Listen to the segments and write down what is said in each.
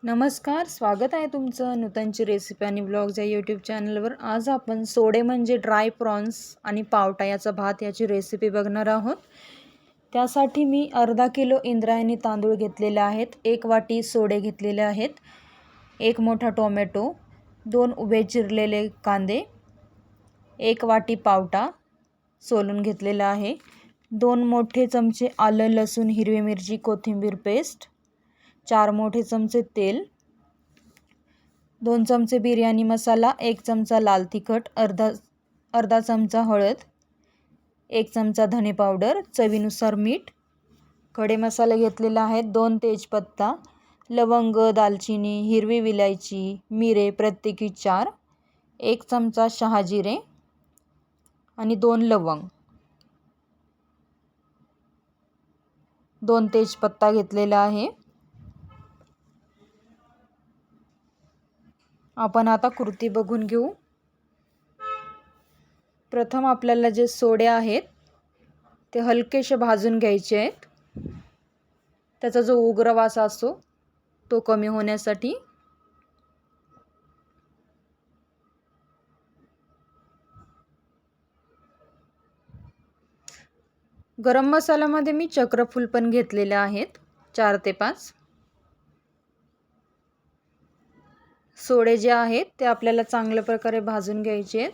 नमस्कार, स्वागत आहे तुमचं नूतनची रेसिपी आणि ब्लॉग्स या यूट्यूब चॅनलवर. आज आपण सोडे म्हणजे ड्राय प्रॉन्स आणि पावटा याचा भात याची रेसिपी बघणार आहोत. त्यासाठी मी अर्धा किलो इंद्रायणी तांदूळ घेतलेले आहेत, 1 वाटी सोडे घेतलेले आहेत, 1 मोठा टोमॅटो, 2 उभे चिरलेले कांदे, 1 वाटी पावटा सोलून घेतलेला आहे, 2 मोठे चमचे आलं लसूण हिरवी मिरची कोथिंबीर पेस्ट, 4 मोठे चमचे तेल, 2 चमचे बिर्याणी मसाला, 1 चमचा लाल तिखट, अर्धा चमचा हळद, 1 चमचा धने पावडर, चवीनुसार मीठ. खडे मसाले घेतलेले आहेत, 2 तेजपत्ता, लवंग, दालचिनी, हिरवी विलायची, मिरे प्रत्येकी 4, 1 चमचा शहाजिरे आणि 2 लवंग, 2 तेजपत्ता घेतलेला आहे. आपण आता कृती बघून घेऊ. प्रथम आपल्याला जे सोडे आहेत ते हलकेसे भाजून घ्यायचे आहेत. त्याचा जो उग्र वास असतो तो कमी होण्यासाठी. गरम मसाल्यामध्ये मी चक्रफूल पण घेतलेले आहेत, 4 ते 5. सोडे जे आहेत ते आपल्याला चांगल्या प्रकारे भाजून घ्यायचे आहेत.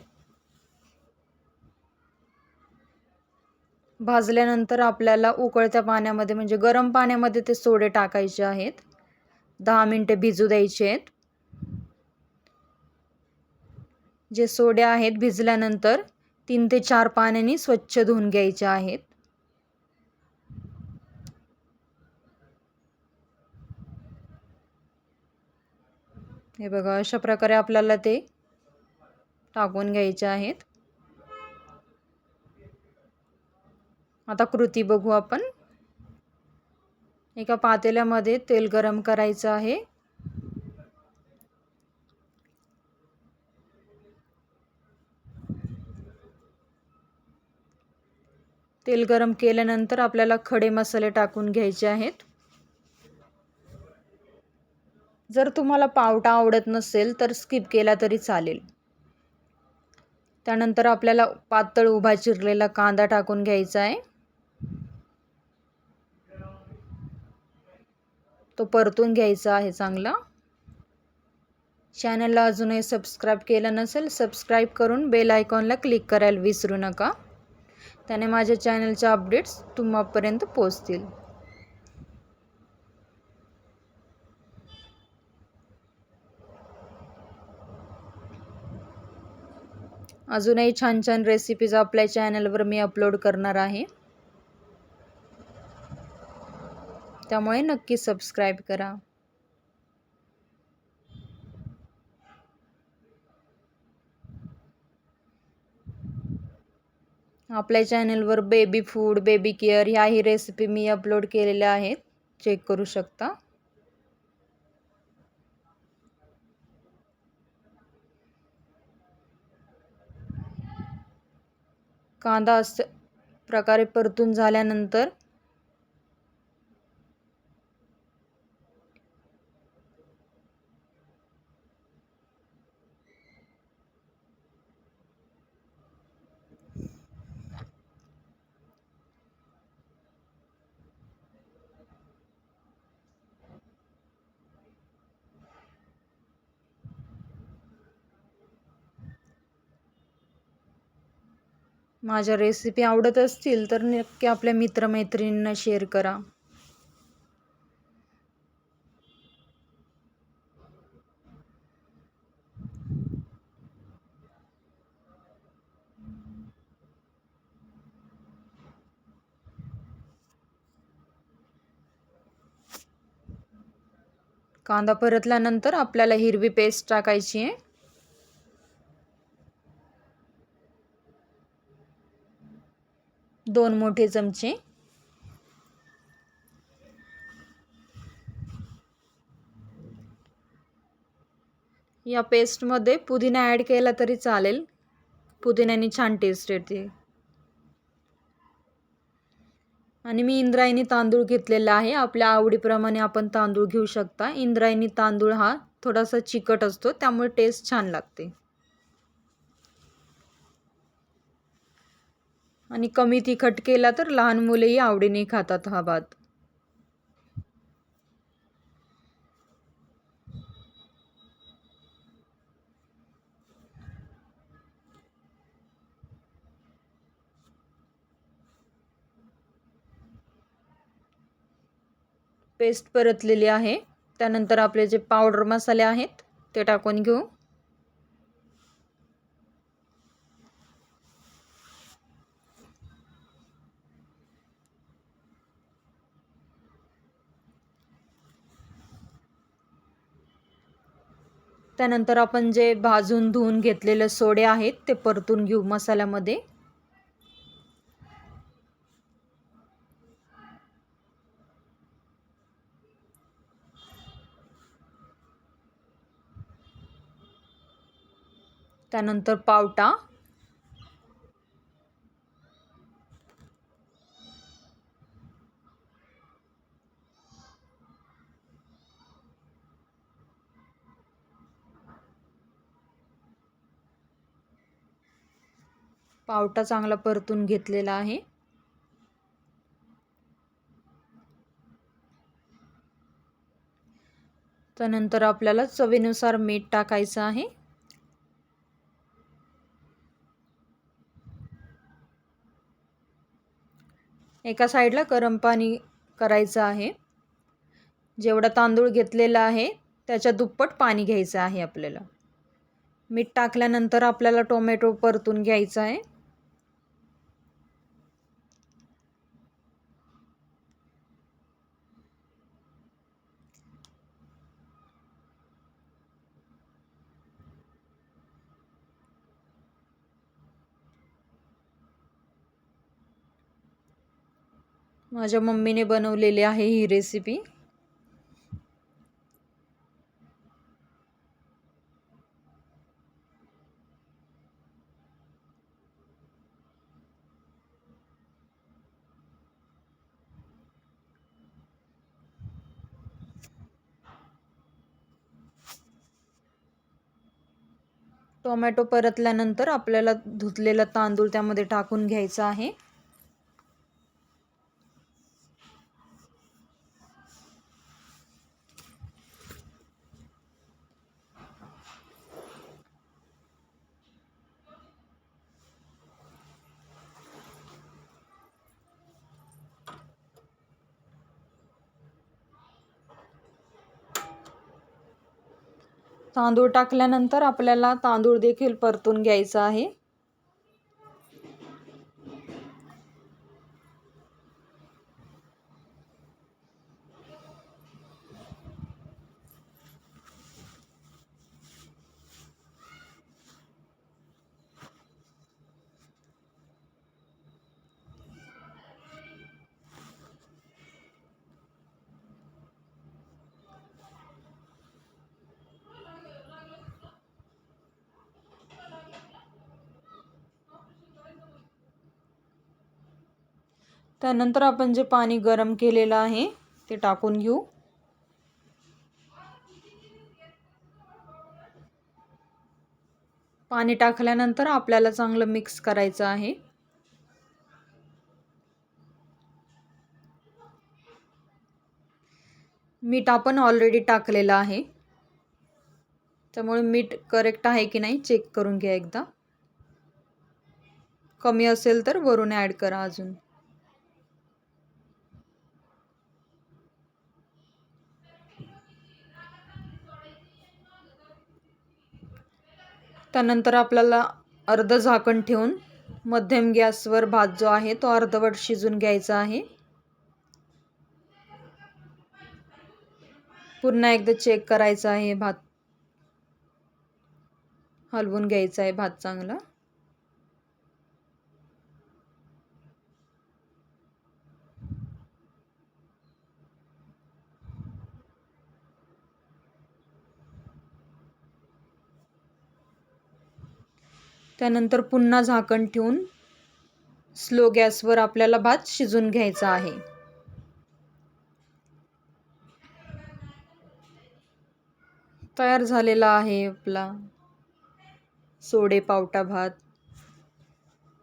भाजल्यानंतर आपल्याला उकळत्या पाण्यामध्ये म्हणजे गरम पाण्यामध्ये ते सोडे टाकायचे आहेत. 10 मिनिटे भिजू द्यायचे आहेत. जे सोडे आहेत भिजल्यानंतर 3 ते 4 पाण्याने स्वच्छ धुवून घ्यायचे आहेत. हे बघा, अशा प्रकारे आपल्याला ते टाकून घ्यायचे आहेत. आता कृती बघू आपण. एका पातेल्यामध्ये तेल गरम करायचं आहे. तेल गरम केल्यानंतर आपल्याला खडे मसाले टाकून घ्यायचे आहेत. जर तुम्हाला पावटा आवडत नसेल तर स्किप केला तरी चालेल. त्यानंतर आपल्याला पातळ उभा चिरलेला कांदा टाकून घ्यायचा आहे. तो परतून घ्यायचा आहे चांगला. चॅनलला अजूनही सबस्क्राईब केलं नसेल, सबस्क्राईब करून बेल आयकॉनला क्लिक करायला विसरू नका. त्याने माझ्या चॅनलचे अपडेट्स तुम्हापर्यंत पोहोचतील. अजूनही छान छान रेसिपीज आपल्या चॅनलवर मी अपलोड करणार आहे, त्यामुळे नक्की सबस्क्राईब करा. आपल्या चॅनलवर बेबी फूड, बेबी केअर ह्याही रेसिपी मी अपलोड केलेल्या आहेत, चेक करू शकता. कांदा अशा प्रकारे परतून झाल्यानंतर माझ्या रेसिपी आवडत असतील तर नक्की आपल्या मित्रमैत्रिणींना शेअर करा. कांदा परतल्यानंतर आपल्याला हिरवी पेस्ट टाकायची आहे. दोन मोठे चमचे. या पेस्टमध्ये पुदिना ॲड केला तरी चालेल, पुदिन्याने छान टेस्ट येते. आणि मी इंद्रायणी तांदूळ घेतलेला आहे. आपल्या आवडीप्रमाणे आपण तांदूळ घेऊ शकता. इंद्रायणी तांदूळ हा थोडासा चिकट असतो, त्यामुळे टेस्ट छान लागते. आणि कमी तिखट केला तर लहान मुलेही आवडीने खातात हा भात. पेस्ट परतलेली आहे. त्यानंतर आपले जे पावडर मसाले आहेत ते टाकून घेऊ. त्यानंतर आपण जे भाजून धुवून घेतलेले सोडे आहेत ते परतून घेऊ मसाल्यामध्ये. त्यानंतर पावटा, पावटा चांगला परतून घेतलेला आहे. त्यानंतर आपल्याला चवीनुसार मीठ टाकायचं आहे. एका साईडला गरम पाणी करायचं आहे. जेवढा तांदूळ घेतलेला आहे त्याच्या दुप्पट पाणी घ्यायचं आहे आपल्याला. मीठ टाकल्यानंतर आपल्याला टोमॅटो परतून घ्यायचा आहे. माझ्या मम्मीने बनवलेली आहे ही रेसिपी. टोमॅटो परतल्यानंतर आपल्याला धुतलेला तांदूळ त्यामध्ये टाकून घ्यायचा आहे. तांदूळ टाकल्यानंतर आपल्याला तांदूळ देखील परतून घ्यायचा आहे. त्यानंतर आपण जे पाणी गरम केलेलं आहे ते टाकून घेऊ. पाणी टाकल्यानंतर आपल्याला चांगलं मिक्स करायचं आहे. मीठ आपण ऑलरेडी टाकलेलं आहे, त्यामुळे मीठ करेक्ट आहे की नाही चेक करून घ्या एकदा. कमी असेल तर वरून ॲड करा अजून. त्यानंतर आपल्याला अर्ध झाकण ठेवून मध्यम गॅसवर भात जो आहे तो अर्धवट शिजून घ्यायचा आहे. पुन्हा एकदा चेक करायचा आहे भात. हलवून घ्यायचा आहे भात चांगला. त्यानंतर पुन्हा झाकण ठेवून स्लो गॅसवर आपल्याला भात शिजून घ्यायचा आहे. तयार झालेला आहे आपला सोडे पावटा भात.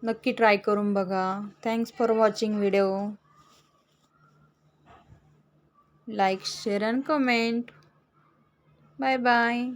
नक्की ट्राय करून बघा. Thanks for watching video. Like, share and comment. Bye bye.